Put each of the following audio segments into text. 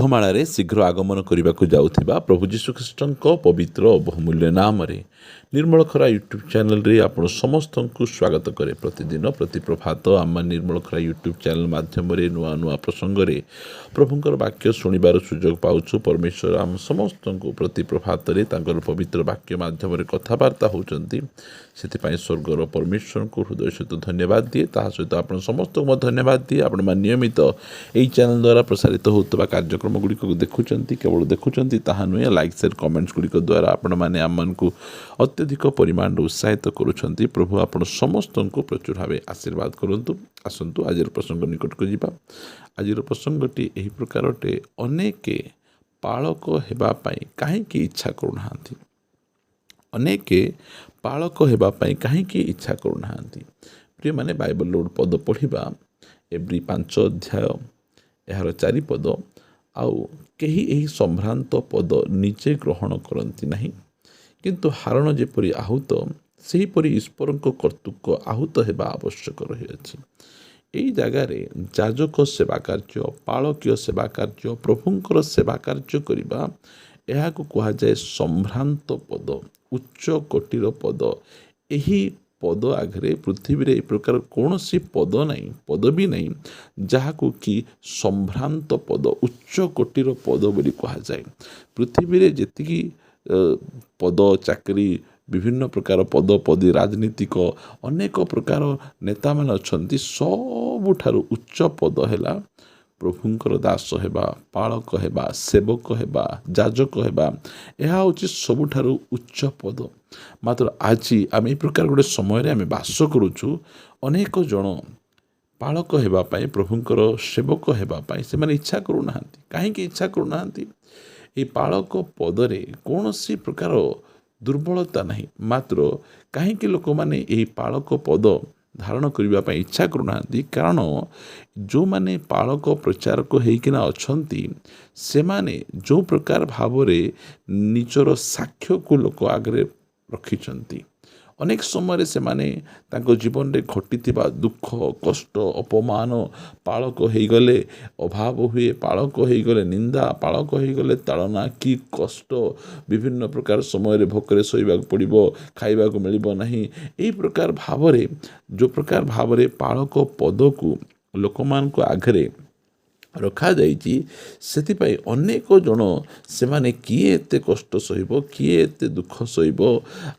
ମେଘମାଳାରେ ଶୀଘ୍ର ଆଗମନ କରିବାକୁ ଯାଉଥିବା ପ୍ରଭୁ ଯୀଶୁଖ୍ରୀଷ୍ଟଙ୍କ ପବିତ୍ର ଓ ବହୁମୂଲ୍ୟ ନାମରେ ନିର୍ମଳଖରା ୟୁଟ୍ୟୁବ୍ ଚ୍ୟାନେଲରେ ଆପଣ ସମସ୍ତଙ୍କୁ ସ୍ୱାଗତ କରେ। ପ୍ରତିଦିନ ପ୍ରତି ପ୍ରଭାତ ଆମ ନିର୍ମଳଖରା ୟୁଟ୍ୟୁବ୍ ଚ୍ୟାନେଲ ମାଧ୍ୟମରେ ନୂଆ ନୂଆ ପ୍ରସଙ୍ଗରେ ପ୍ରଭୁଙ୍କର ବାକ୍ୟ ଶୁଣିବାର ସୁଯୋଗ ପାଉଛୁ। ପରମେଶ୍ୱର ଆମ ସମସ୍ତଙ୍କୁ ପ୍ରତି ପ୍ରଭାତରେ ତାଙ୍କର ପବିତ୍ର ବାକ୍ୟ ମାଧ୍ୟମରେ କଥାବାର୍ତ୍ତା ହେଉଛନ୍ତି। ସେଥିପାଇଁ ସ୍ୱର୍ଗର ପରମେଶ୍ୱରଙ୍କୁ ହୃଦୟ ସହିତ ଧନ୍ୟବାଦ ଦିଏ। ତାହା ସହିତ ଆପଣ ସମସ୍ତଙ୍କୁ ମଧ୍ୟ ଧନ୍ୟବାଦ ଦିଏ। ଆପଣମାନେ ନିୟମିତ ଏହି ଚ୍ୟାନେଲ ଦ୍ୱାରା ପ୍ରସାରିତ ହେଉଥିବା କାର୍ଯ୍ୟକ୍ରମ ଗୁଡ଼ିକୁ ଦେଖୁଛନ୍ତି। କେବଳ ଦେଖୁଛନ୍ତି ତାହା ନୁହେଁ, ଲାଇକ୍ ସେୟାର କମେଣ୍ଟସ୍ ଗୁଡ଼ିକ ଦ୍ୱାରା ଆପଣମାନେ ଆମମାନଙ୍କୁ ଅତ୍ୟଧିକ ପରିମାଣରେ ଉତ୍ସାହିତ କରୁଛନ୍ତି। ପ୍ରଭୁ ଆପଣ ସମସ୍ତଙ୍କୁ ପ୍ରଚୁର ଭାବେ ଆଶୀର୍ବାଦ କରନ୍ତୁ। ଆସନ୍ତୁ ଆଜିର ପ୍ରସଙ୍ଗ ନିକଟକୁ ଯିବା। ଆଜିର ପ୍ରସଙ୍ଗଟି ଏହି ପ୍ରକାର ଅଟେ, ଅନେକ ପାଳକ ହେବା ପାଇଁ କାହିଁକି ଇଚ୍ଛା କରୁନାହାନ୍ତି। ଅନେକ ପାଳକ ହେବା ପାଇଁ କାହିଁକି ଇଚ୍ଛା କରୁନାହାନ୍ତି। ପ୍ରିୟମାନେ, ବାଇବଲର ଗୋଟେ ପଦ ପଢ଼ିବା, ଏବ୍ରୀ 5 ଅଧ୍ୟାୟ ଏହାର 4 ପଦ। ଆଉ କେହି ଏହି ସମ୍ଭ୍ରାନ୍ତ ପଦ ନିଜେ ଗ୍ରହଣ କରନ୍ତି ନାହିଁ, କିନ୍ତୁ ହାରଣ ଯେପରି ଆହୁତ, ସେହିପରି ଈଶ୍ୱରଙ୍କ କର୍ତ୍ତୃକ ଆହୁତ ହେବା ଆବଶ୍ୟକ ରହିଅଛି। ଏହି ଜାଗାରେ ଯାଜକ ସେବା କାର୍ଯ୍ୟ, ପାଳକୀୟ ସେବା କାର୍ଯ୍ୟ, ପ୍ରଭୁଙ୍କର ସେବା କାର୍ଯ୍ୟ କରିବା, ଏହାକୁ କୁହାଯାଏ ସମ୍ଭ୍ରାନ୍ତ ପଦ, ଉଚ୍ଚ କୋଟିର ପଦ। ଏହି ପଦ ଆଗରେ ପୃଥିବୀରେ ଏ ପ୍ରକାର କୌଣସି ପଦ ନାହିଁ, ପଦବୀ ନାହିଁ, ଯାହାକୁ କି ସମ୍ଭ୍ରାନ୍ତ ପଦ, ଉଚ୍ଚ କୋଟିର ପଦ ବୋଲି କୁହାଯାଏ। ପୃଥିବୀରେ ଯେତିକି ପଦ, ଚାକିରି, ବିଭିନ୍ନ ପ୍ରକାର ପଦପଦୀ, ରାଜନୀତିକ ଅନେକ ପ୍ରକାର ନେତାମାନେ ଅଛନ୍ତି, ସବୁଠାରୁ ଉଚ୍ଚ ପଦ ହେଲା ପ୍ରଭୁଙ୍କର ଦାସ ହେବା, ପାଳକ ହେବା, ସେବକ ହେବା, ଯାଜକ ହେବା। ଏହା ହେଉଛି ସବୁଠାରୁ ଉଚ୍ଚ ପଦ। ମାତ୍ର ଆଜି ଆମେ ଏହି ପ୍ରକାର ଗୋଟେ ସମୟରେ ଆମେ ବାସ କରୁଛୁ। ଅନେକ ଜଣ ପାଳକ ହେବା ପାଇଁ, ପ୍ରଭୁଙ୍କର ସେବକ ହେବା ପାଇଁ ସେମାନେ ଇଚ୍ଛା କରୁନାହାନ୍ତି। କାହିଁକି ଇଚ୍ଛା କରୁନାହାନ୍ତି? ଏହି ପାଳକ ପଦରେ କୌଣସି ପ୍ରକାର ଦୁର୍ବଳତା ନାହିଁ। ମାତ୍ର କାହିଁକି ଲୋକମାନେ ଏହି ପାଳକ ପଦ ଧାରଣ କରିବା ପାଇଁ ଇଚ୍ଛା କରୁନାହାନ୍ତି? କାରଣ ଯେଉଁମାନେ ପାଳକ ପ୍ରଚାରକ ହେଇକିନା ଅଛନ୍ତି, ସେମାନେ ଯେଉଁ ପ୍ରକାର ଭାବରେ ନିଜର ସାକ୍ଷ୍ୟକୁ ଲୋକ ଆଗରେ ରଖିଛନ୍ତି, ଅନେକ ସମୟରେ ସେମାନେ ତାଙ୍କ ଜୀବନରେ ଘଟିଥିବା ଦୁଃଖ, କଷ୍ଟ, ଅପମାନ, ପାଳକ ହେଇଗଲେ ଅଭାବ ହୁଏ, ପାଳକ ହେଇଗଲେ ନିନ୍ଦା, ପାଳକ ହେଇଗଲେ ତାଳନା, କି କଷ୍ଟ, ବିଭିନ୍ନ ପ୍ରକାର ସମୟରେ ଭୋକରେ ଶୋଇବାକୁ ପଡ଼ିବ, ଖାଇବାକୁ ମିଳିବ ନାହିଁ। ଏହି ପ୍ରକାର ଭାବରେ, ଯେଉଁ ପ୍ରକାର ଭାବରେ ପାଳକ ପଦକୁ ଲୋକମାନଙ୍କ ଆଗରେ ରଖାଯାଇଛି, ସେଥିପାଇଁ ଅନେକ ଜଣ ସେମାନେ କିଏ ଏତେ କଷ୍ଟ ସହିବ, କିଏ ଏତେ ଦୁଃଖ ସହିବ,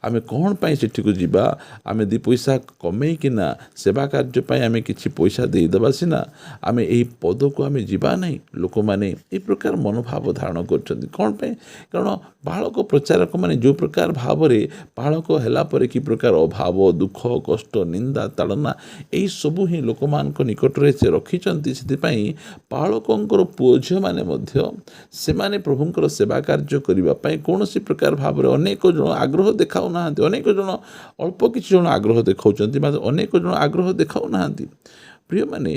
ଆମେ କ'ଣ ପାଇଁ ସେଠିକୁ ଯିବା, ଆମେ 2 ପଇସା କମେଇକିନା ସେବା କାର୍ଯ୍ୟ ପାଇଁ ଆମେ କିଛି ପଇସା ଦେଇଦେବା ସିନା, ଆମେ ଏହି ପଦକୁ ଆମେ ଯିବା ନାହିଁ। ଲୋକମାନେ ଏହି ପ୍ରକାର ମନୋଭାବ ଧାରଣ କରୁଛନ୍ତି। କ'ଣ ପାଇଁ? କାରଣ ପାଳକ ପ୍ରଚାରକମାନେ ଯେଉଁ ପ୍ରକାର ଭାବରେ ପାଳକ ହେଲା ପରେ କି ପ୍ରକାର ଅଭାବ, ଦୁଃଖ, କଷ୍ଟ, ନିନ୍ଦା, ତାଡ଼ନା, ଏହିସବୁ ହିଁ ଲୋକମାନଙ୍କ ନିକଟରେ ସେ ରଖିଛନ୍ତି। ସେଥିପାଇଁ ପାଳକଙ୍କର ପୁଅ ଝିଅମାନେ ମଧ୍ୟ ସେମାନେ ପ୍ରଭୁଙ୍କର ସେବା କାର୍ଯ୍ୟ କରିବା ପାଇଁ କୌଣସି ପ୍ରକାର ଭାବରେ ଅନେକ ଜଣ ଆଗ୍ରହ ଦେଖାଉନାହାନ୍ତି। ଅନେକ ଜଣ, ଅଳ୍ପ କିଛି ଜଣ ଆଗ୍ରହ ଦେଖାଉଛନ୍ତି, ମାତ୍ର ଅନେକ ଜଣ ଆଗ୍ରହ ଦେଖାଉନାହାନ୍ତି। ପ୍ରିୟମାନେ,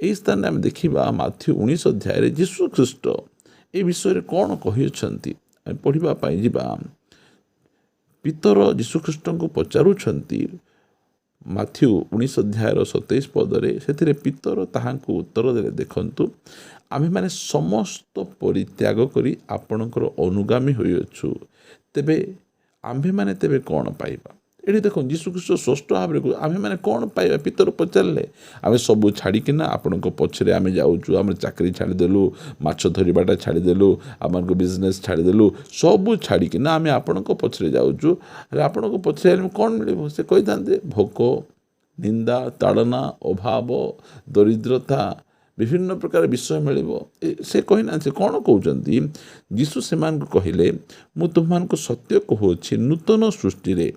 ଏହି ସ୍ଥାନରେ ଆମେ ଦେଖିବା ମାଥ୍ୟୁ 19 ଅଧ୍ୟାୟରେ ଯୀଶୁଖ୍ରୀଷ୍ଟ ଏ ବିଷୟରେ କ'ଣ କହିଅଛନ୍ତି। ଆମେ ପଢ଼ିବା ପାଇଁ ଯିବା। ପିତର ଯୀଶୁଖ୍ରୀଷ୍ଟଙ୍କୁ ପଚାରୁଛନ୍ତି ମାଥ୍ୟୁ 19 ଅଧ୍ୟାୟର 27 ପଦରେ। ସେଥିରେ ପିତର ତାହାଙ୍କୁ ଉତ୍ତର ଦେଲେ, ଦେଖନ୍ତୁ, ଆମ୍ଭେମାନେ ସମସ୍ତ ପରିତ୍ୟାଗ କରି ଆପଣଙ୍କର ଅନୁଗାମୀ ହୋଇଅଛୁ, ତେବେ ଆମ୍ଭେମାନେ ତେବେ କ'ଣ ପାଇବା? ଏଠି ଦେଖନ୍ତୁ, ଯୀଶୁଖ୍ରୀଷ୍ଟ ସ୍ପଷ୍ଟ ଭାବରେ ଆମ୍ଭେମାନେ କ'ଣ ପାଇବା? ପିତର ପଚାରିଲେ, ଆମେ ସବୁ ଛାଡ଼ିକିନା ଆପଣଙ୍କ ପଛରେ ଆମେ ଯାଉଛୁ, ଆମର ଚାକିରି ଛାଡ଼ିଦେଲୁ, ମାଛ ଧରିବାଟା ଛାଡ଼ିଦେଲୁ, ଆମକୁ ବିଜନେସ୍ ଛାଡ଼ିଦେଲୁ, ସବୁ ଛାଡ଼ିକିନା ଆମେ ଆପଣଙ୍କ ପଛରେ ଯାଉଛୁ। ଆରେ ଆପଣଙ୍କ ପଛରେ ଆମେ କ'ଣ ମିଳିବ? ସେ କହିଥାନ୍ତେ ଭୋକ, ନିନ୍ଦା, ତାଡ଼ନା, ଅଭାବ, ଦରିଦ୍ରତା, ବିଭିନ୍ନ ପ୍ରକାର ବିଷୟ ମିଳିବ। ସେ କହିନାହାନ୍ତି। ସେ କ'ଣ କହୁଛନ୍ତି? ଯୀଶୁ ସେମାନଙ୍କୁ କହିଲେ, ମୁଁ ତୁମମାନଙ୍କୁ ସତ୍ୟ କହୁଅଛି, ନୂତନ ସୃଷ୍ଟିରେ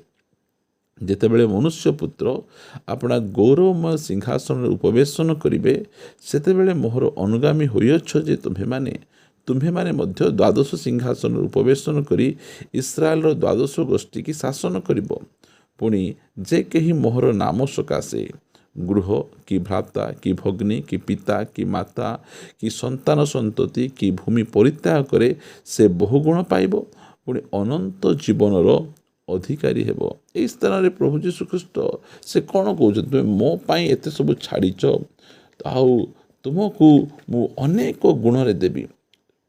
ଯେତେବେଳେ ମନୁଷ୍ୟ ପୁତ୍ର ଆପଣା ଗୌରବମୟ ସିଂହାସନରେ ଉପବେଶନ କରିବେ, ସେତେବେଳେ ମୋହର ଅନୁଗାମୀ ହୋଇଅଛ ଯେ ତୁମ୍ଭେମାନେ ମଧ୍ୟ ଦ୍ୱାଦଶ ସିଂହାସନରେ ଉପବେଶନ କରି ଇସ୍ରାଏଲର ଦ୍ୱାଦଶ ଗୋଷ୍ଠୀକି ଶାସନ କରିବ। ପୁଣି ଯେ କେହି ମୋହର ନାମ ସକାଶେ ଗୃହ, କି ଭ୍ରାତା, କି ଭଗ୍ନୀ, କି ପିତା, କି ମାତା, କି ସନ୍ତାନ ସନ୍ତତି, କି ଭୂମି ପରିତ୍ୟାଗ କରେ, ସେ ବହୁଗୁଣ ପାଇବ, ପୁଣି ଅନନ୍ତ ଜୀବନର ଅଧିକାରୀ ହେବ। ଏହି ସ୍ଥାନରେ ପ୍ରଭୁ ଯୀଶୁଖ୍ରୀଷ୍ଟ ସେ କ'ଣ କହୁଛନ୍ତି? ତୁମେ ମୋ ପାଇଁ ଏତେ ସବୁ ଛାଡ଼ିଛ, ଆଉ ତୁମକୁ ମୁଁ ଅନେକ ଗୁଣରେ ଦେବି।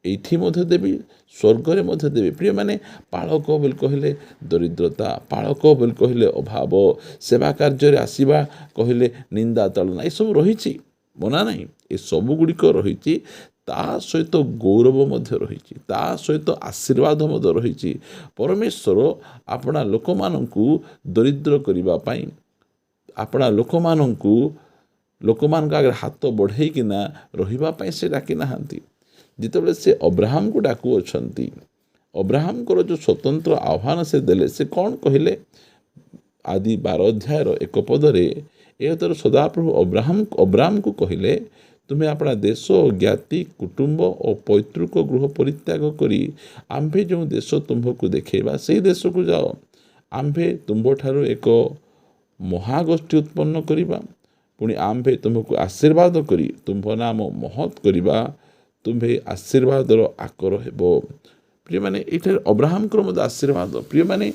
ଏଇଠି ମଧ୍ୟ ଦେବି, ସ୍ୱର୍ଗରେ ମଧ୍ୟ ଦେବି। ପ୍ରିୟମାନେ, ପାଳକ ବୋଲି କହିଲେ ଦରିଦ୍ରତା, ପାଳକ ବୋଲି କହିଲେ ଅଭାବ, ସେବା କାର୍ଯ୍ୟରେ ଆସିବା କହିଲେ ନିନ୍ଦା ତାଳନା, ଏସବୁ ରହିଛି, ମନା ନାହିଁ, ଏସବୁ ଗୁଡ଼ିକ ରହିଛି। ତା ସହିତ ଗୌରବ ମଧ୍ୟ ରହିଛି, ତା ସହିତ ଆଶୀର୍ବାଦ ମଧ୍ୟ ରହିଛି। ପରମେଶ୍ୱର ଆପଣା ଲୋକମାନଙ୍କୁ ଦରିଦ୍ର କରିବା ପାଇଁ, ଆପଣା ଲୋକମାନଙ୍କ ଆଗରେ ହାତ ବଢ଼େଇକିନା ରହିବା ପାଇଁ ସେ ଡାକି ନାହାନ୍ତି। ଯେତେବେଳେ ସେ ଅବ୍ରାହମକୁ ଡାକୁଅଛନ୍ତି, ଅବ୍ରାହମଙ୍କର ଯେଉଁ ସ୍ୱତନ୍ତ୍ର ଆହ୍ୱାନ ସେ ଦେଲେ, ସେ କ'ଣ କହିଲେ? ଆଦି 12 ଅଧ୍ୟାୟର 1 ପଦରେ ଏଥର ସଦାପ୍ରଭୁ ଅବ୍ରାହମକୁ କହିଲେ, ତୁମେ ଆପଣା ଦେଶ, ଜ୍ଞାତି, କୁଟୁମ୍ବ ଓ ପୈତୃକ ଗୃହ ପରିତ୍ୟାଗ କରି ଆମ୍ଭେ ଯେଉଁ ଦେଶ ତୁମ୍ଭକୁ ଦେଖାଇବା, ସେହି ଦେଶକୁ ଯାଅ। ଆମ୍ଭେ ତୁମ୍ଭଠାରୁ ଏକ ମହାଗୋଷ୍ଠୀ ଉତ୍ପନ୍ନ କରିବା, ପୁଣି ଆମ୍ଭେ ତୁମକୁ ଆଶୀର୍ବାଦ କରି ତୁମ୍ଭ ନାମ ମହତ୍ କରିବା, ତୁମ୍ଭେ ଆଶୀର୍ବାଦର ଆକର ହେବ। ପ୍ରିୟମାନେ, ଏଇଠାରେ ଅବ୍ରାହମଙ୍କର ମଧ୍ୟ ଆଶୀର୍ବାଦ। ପ୍ରିୟମାନେ,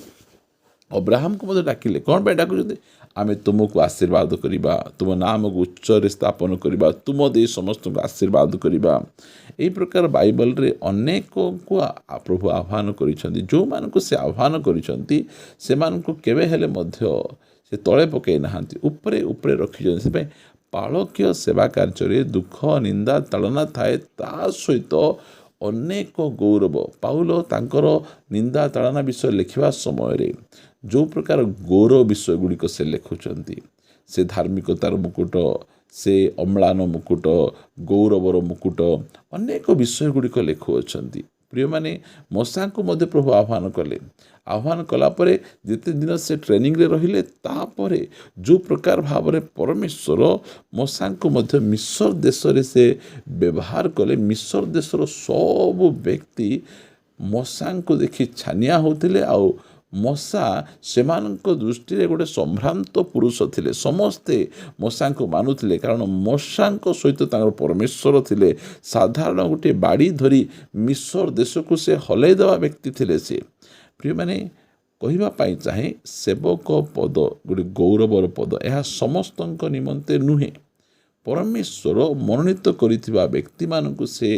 ଅବ୍ରାହମକୁ ମଧ୍ୟ ଡାକିଲେ, କ'ଣ ପାଇଁ ଡାକୁଛନ୍ତି? ଆମେ ତୁମକୁ ଆଶୀର୍ବାଦ କରିବା, ତୁମ ନାମକୁ ଉଚ୍ଚରେ ସ୍ଥାପନ କରିବା, ତୁମ ଦେଇ ସମସ୍ତଙ୍କୁ ଆଶୀର୍ବାଦ କରିବା। ଏହି ପ୍ରକାର ବାଇବଲରେ ଅନେକଙ୍କୁ ପ୍ରଭୁ ଆହ୍ୱାନ କରିଛନ୍ତି। ଯେଉଁମାନଙ୍କୁ ସେ ଆହ୍ୱାନ କରିଛନ୍ତି ସେମାନଙ୍କୁ କେବେ ହେଲେ ମଧ୍ୟ ସେ ତଳେ ପକାଇ ନାହାନ୍ତି, ଉପରେ ଉପରେ ରଖିଛନ୍ତି। ସେଥିପାଇଁ ପାଳକୀୟ ସେବା କାର୍ଯ୍ୟରେ ଦୁଃଖ, ନିନ୍ଦା, ତାଳନା ଥାଏ, ତା ସହିତ ଅନେକ ଗୌରବ। ପାଉଲ ତାଙ୍କର ନିନ୍ଦା ତାଳନା ବିଷୟ ଲେଖିବା ସମୟରେ ଯେଉଁ ପ୍ରକାର ଗୌରବ ବିଷୟ ଗୁଡ଼ିକ ସେ ଲେଖୁଛନ୍ତି, ସେ ଧାର୍ମିକତାର ମୁକୁଟ, ସେ ଅମ୍ଳାନ ମୁକୁଟ, ଗୌରବର ମୁକୁଟ, ଅନେକ ବିଷୟ ଗୁଡ଼ିକ ଲେଖୁଅଛନ୍ତି। ପ୍ରିୟମାନେ, ମଶାଙ୍କୁ ମଧ୍ୟ ପ୍ରଭୁ ଆହ୍ୱାନ କଲେ। ଆହ୍ୱାନ କଲା ପରେ ଯେତେ ଦିନ ସେ ଟ୍ରେନିଂରେ ରହିଲେ, ତାପରେ ଯେଉଁ ପ୍ରକାର ଭାବରେ ପରମେଶ୍ୱର ମଶାଙ୍କୁ ମଧ୍ୟ ମିଶର ଦେଶରେ ସେ ବ୍ୟବହାର କଲେ, ମିଶର ଦେଶର ସବୁ ବ୍ୟକ୍ତି ମଶାଙ୍କୁ ଦେଖି ଛାନିଆ ହେଉଥିଲେ। ଆଉ ମଶା ସେମାନଙ୍କ ଦୃଷ୍ଟିରେ ଗୋଟେ ସମ୍ଭ୍ରାନ୍ତ ପୁରୁଷ ଥିଲେ। ସମସ୍ତେ ମଶାଙ୍କୁ ମାନୁଥିଲେ, କାରଣ ମଶାଙ୍କ ସହିତ ତାଙ୍କର ପରମେଶ୍ୱର ଥିଲେ। ସାଧାରଣ ଗୋଟିଏ ବାଡ଼ି ଧରି ମିଶର ଦେଶକୁ ସେ ହଲେଇ ଦେବା ବ୍ୟକ୍ତି ଥିଲେ ସେ। ପ୍ରିୟମାନେ, କହିବା ପାଇଁ ଚାହେଁ, ସେବକ ପଦ ଗୋଟେ ଗୌରବର ପଦ, ଏହା ସମସ୍ତଙ୍କ ନିମନ୍ତେ ନୁହେଁ। ପରମେଶ୍ୱର ମନୋନୀତ କରିଥିବା ବ୍ୟକ୍ତିମାନଙ୍କୁ ସେ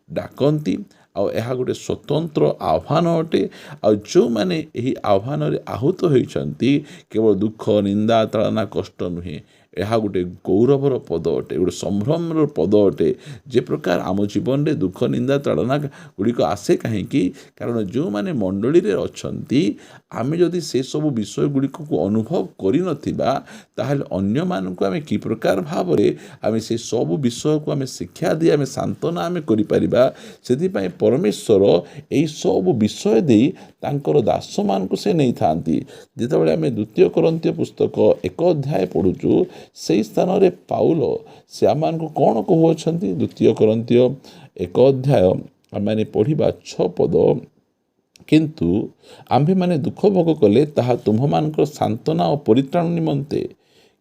ଡାକନ୍ତି, ଆଉ ଏହା ଗୋଟେ ସ୍ୱତନ୍ତ୍ର ଆହ୍ୱାନ ଅଟେ। ଆଉ ଯେଉଁମାନେ ଏହି ଆହ୍ୱାନରେ ଆହୁତ ହୋଇଛନ୍ତି, କେବଳ ଦୁଃଖ, ନିନ୍ଦା, ତାଳନା, କଷ୍ଟ ନୁହେଁ, ଏହା ଗୋଟେ ଗୌରବର ପଦ ଅଟେ, ଗୋଟେ ସମ୍ଭ୍ରମର ପଦ ଅଟେ। ଯେ ପ୍ରକାର ଆମ ଜୀବନରେ ଦୁଃଖ, ନିନ୍ଦା, ତାଳନା ଗୁଡ଼ିକ ଆସେ କାହିଁକି? କାରଣ ଯେଉଁମାନେ ମଣ୍ଡଳୀରେ ଅଛନ୍ତି, ଆମେ ଯଦି ସେସବୁ ବିଷୟ ଗୁଡ଼ିକୁ ଅନୁଭବ କରିନଥିବା, ତାହେଲେ ଅନ୍ୟମାନଙ୍କୁ ଆମେ କି ପ୍ରକାର ଭାବରେ ଆମେ ସେ ସବୁ ବିଷୟକୁ ଆମେ ଶିକ୍ଷା ଦେଇ ଆମେ ସାନ୍ତ୍ୱନା ଆମେ କରିପାରିବା? ସେଥିପାଇଁ ପରମେଶ୍ୱର ଏହିସବୁ ବିଷୟ ଦେଇ ତାଙ୍କର ଦାସମାନଙ୍କୁ ସେ ନେଇଥାନ୍ତି। ଯେତେବେଳେ ଆମେ 2 Corinthia ପୁସ୍ତକ 1 ଅଧ୍ୟାୟ ପଢ଼ୁଛୁ, ସେହି ସ୍ଥାନରେ ପାଉଲ ସେ ଆମମାନଙ୍କୁ କ'ଣ କହୁଅଛନ୍ତି? 2 Corinthia 1 ଅଧ୍ୟାୟ ଆମମାନେ ପଢ଼ିବା 6 ପଦ। କିନ୍ତୁ ଆମ୍ଭେମାନେ ଦୁଃଖ ଭୋଗ କଲେ ତାହା ତୁମ୍ଭମାନଙ୍କର ସାନ୍ତ୍ୱନା ଓ ପରିତ୍ରାଣ ନିମନ୍ତେ,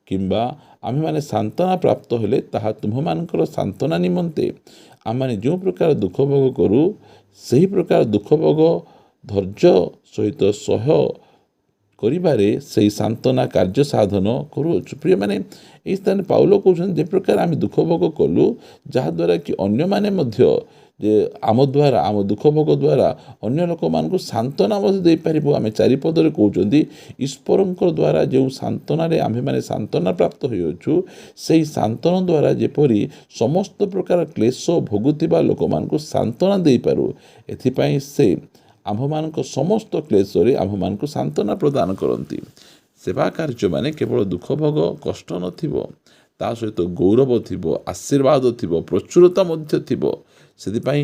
କିମ୍ବା ଆମ୍ଭେମାନେ ସାନ୍ତ୍ୱନା ପ୍ରାପ୍ତ ହେଲେ ତାହା ତୁମ୍ଭମାନଙ୍କର ସାନ୍ତ୍ୱନା ନିମନ୍ତେ। ଆମମାନେ ଯେଉଁ ପ୍ରକାର ଦୁଃଖ ଭୋଗ କରୁ, ସେହି ପ୍ରକାର ଦୁଃଖ ଭୋଗ ଧୈର୍ଯ୍ୟ ସହିତ ସହ୍ୟ କରିବାରେ ସେହି ସାନ୍ତ୍ୱନା କାର୍ଯ୍ୟ ସାଧନ କରୁଅଛୁ। ପ୍ରିୟମାନେ, ଏହି ସ୍ଥାନରେ ପାଉଲ କହୁଛନ୍ତି, ଯେ ପ୍ରକାର ଆମେ ଦୁଃଖ ଭୋଗ କଲୁ, ଯାହାଦ୍ୱାରା କି ଅନ୍ୟମାନେ ମଧ୍ୟ ଯେ ଆମ ଦ୍ୱାରା, ଆମ ଦୁଃଖ ଭୋଗ ଦ୍ୱାରା ଅନ୍ୟ ଲୋକମାନଙ୍କୁ ସାନ୍ତ୍ୱନା ମଧ୍ୟ ଦେଇପାରିବୁ। ଆମେ 4 ପଦରେ କହୁଛନ୍ତି, ଈଶ୍ୱରଙ୍କ ଦ୍ୱାରା ଯେଉଁ ସାନ୍ତ୍ୱନାରେ ଆମ୍ଭେମାନେ ସାନ୍ତ୍ୱନା ପ୍ରାପ୍ତ ହୋଇଅଛୁ, ସେହି ସାନ୍ତ୍ୱନା ଦ୍ୱାରା ଯେପରି ସମସ୍ତ ପ୍ରକାର କ୍ଲେଶ ଭୋଗୁଥିବା ଲୋକମାନଙ୍କୁ ସାନ୍ତ୍ୱନା ଦେଇପାରୁ, ଏଥିପାଇଁ ସେ ଆମ୍ଭମାନଙ୍କ ସମସ୍ତ କ୍ଲେଶରେ ଆମ୍ଭମାନଙ୍କୁ ସାନ୍ତ୍ୱନା ପ୍ରଦାନ କରନ୍ତି। ସେବା କାର୍ଯ୍ୟମାନେ କେବଳ ଦୁଃଖ ଭୋଗ, କଷ୍ଟ ନଥିବ, ତା ସହିତ ଗୌରବ ଥିବ, ଆଶୀର୍ବାଦ ଥିବ, ପ୍ରଚୁରତା ମଧ୍ୟ ଥିବ। ସେଥିପାଇଁ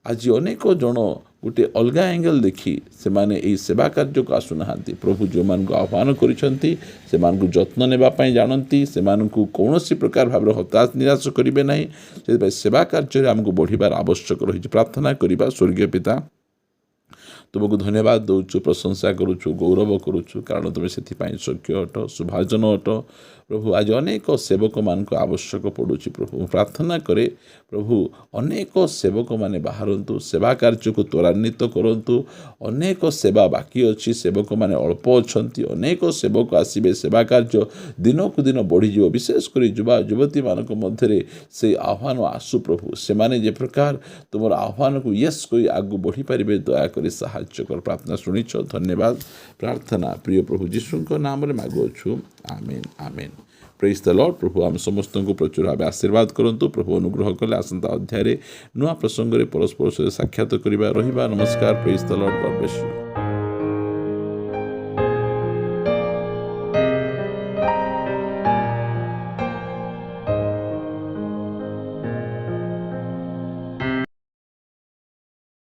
ଆଜି ଅନେକ ଜଣ ଗୋଟିଏ ଅଲଗା ଆଙ୍ଗେଲ ଦେଖି ସେମାନେ ଏହି ସେବା କାର୍ଯ୍ୟକୁ ଆସୁନାହାନ୍ତି। ପ୍ରଭୁ ଯେଉଁମାନଙ୍କୁ ଆହ୍ୱାନ କରିଛନ୍ତି, ସେମାନଙ୍କୁ ଯତ୍ନ ନେବା ପାଇଁ ଜାଣନ୍ତି, ସେମାନଙ୍କୁ କୌଣସି ପ୍ରକାର ଭାବରେ ହତାଶ ନିରାଶ କରିବେ ନାହିଁ। ସେଥିପାଇଁ ସେବା କାର୍ଯ୍ୟରେ ଆମକୁ ବଢ଼ିବାର ଆବଶ୍ୟକ ରହିଛି। ପ୍ରାର୍ଥନା କରିବା। ସ୍ୱର୍ଗୀୟ ପିତା, तुमको धन्यवाद दौचु प्रशंसा करुचु गौरव करुचु कारण तुम से योग्य अट सुभाजन अट प्रभु आज अनेक सेवक मान आवश्यक पड़ुँ प्रभु प्रार्थना करे प्रभु अनेक सेवक माने बाहरतु सेवा कार्य को त्वरान्वित करंतु अनेक सेवा बाकी अच्छी सेवक माने अल्प अच्छा अनेक सेवक आसबे सेवा कार्य दिन को दिन बढ़ीज विशेषकर युवा युवती मान मध्य से आह्वान आसु प्रभु से माने जे प्रकार तुम आह्वान को यस कोई आगू बढ़ी पारे दयाकोरी साहाय्य कर प्रार्थना शुणिछ धन्यवाद प्रार्थना प्रिय प्रभु जीशु नाम मागुअछु आमेन आमेन प्रेज द लॉर्ड प्रभु आम समस्त को प्रचुर भाव आशीर्वाद करंतु प्रभु अनुग्रह कले आसंता अध्याय नुआ प्रसंग में परस्पर सहित साक्षात करवा रहिबा नमस्कार praise the Lord God bless you.